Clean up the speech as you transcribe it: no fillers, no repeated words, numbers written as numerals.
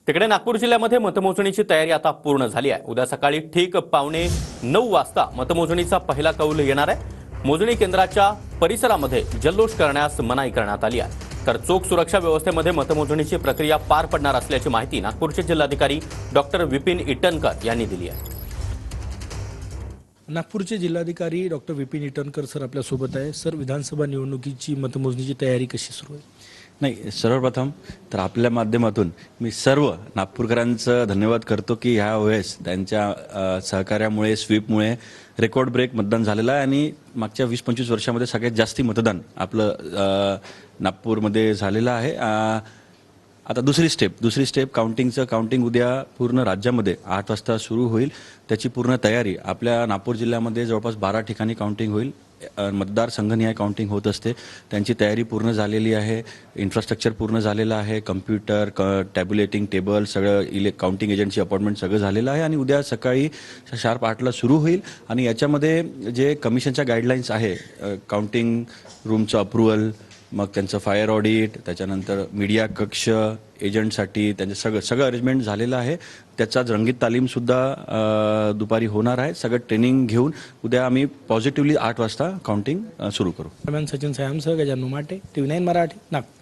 तिकडे नागपूर जिल्ह्यामध्ये मतमोजणीची तयारी आता पूर्ण झाली आहे। उद्या सकाळी ठीक 8:45 वाजता मतमोजणीचा पहिला कौल येणार आहे। मोजणी केंद्राच्या परिसरामध्ये जल्लोष करण्यास मनाई करण्यात आली आहे। तर चोख सुरक्षा व्यवस्थेमध्ये मतमोजणीची प्रक्रिया पार पडणार असल्याची माहिती नागपूरचे जिल्हाधिकारी डॉक्टर विपिन इटनकर यांनी दिली आहे। नागपूरचे जिल्हाधिकारी डॉक्टर विपिन इटनकर सर आपल्यासोबत आहे। सर, विधानसभा निवडणुकीची मतमोजणीची तयारी कशी सुरू आहे? नाही, सर्वप्रथम तर आपल्या माध्यमातून मी सर्व नागपूरकरांचं धन्यवाद करतो की ह्या वेळेस त्यांच्या सहकार्यामुळे स्वीपमुळे रेकॉर्ड ब्रेक मतदान झालेलं आहे आणि मागच्या 20-25 वर्षामध्ये सगळ्यात जास्ती मतदान आपलं नागपूरमध्ये झालेलं आहे। आता दुसरी स्टेप काउंटिंग उद्या पूर्ण राज्यामध्ये 8 वाजता सुरू होईल। त्याची पूर्ण तयारी आपल्या नागपूर जिल्ह्यामध्ये जवळपास 12 ठिकाणी काउंटिंग होईल। मतदार संघनिहाय काउंटिंग होत असते, त्यांची तयारी पूर्ण झालेली आहे। इन्फ्रास्ट्रक्चर पूर्ण झालेलं आहे, कम्प्युटर, टॅब्युलेटिंग टेबल सगळं, काउंटिंग एजंटची अपॉइंटमेंट सगळं झालेलं आहे आणि उद्या सकाळी शार्प 8ला सुरू होईल। आणि याच्यामध्ये जे कमिशनच्या गाईडलाईन्स आहे, काउंटिंग रूमचं अप्रुव्हल, मग त्यांचं फायर ऑडिट, त्याच्यानंतर मीडिया कक्ष, एजंटसाठी त्यांचं सगळं अरेंजमेंट झालेलं आहे। त्याचा रंगीत तालीमसुद्धा दुपारी होणार आहे। सगळं ट्रेनिंग घेऊन उद्या आम्ही पॉझिटिव्हली 8 वाजता काउंटिंग सुरू करू। सचिन सायमसह गजानन माटे, TV9 मराठी, नागपूर।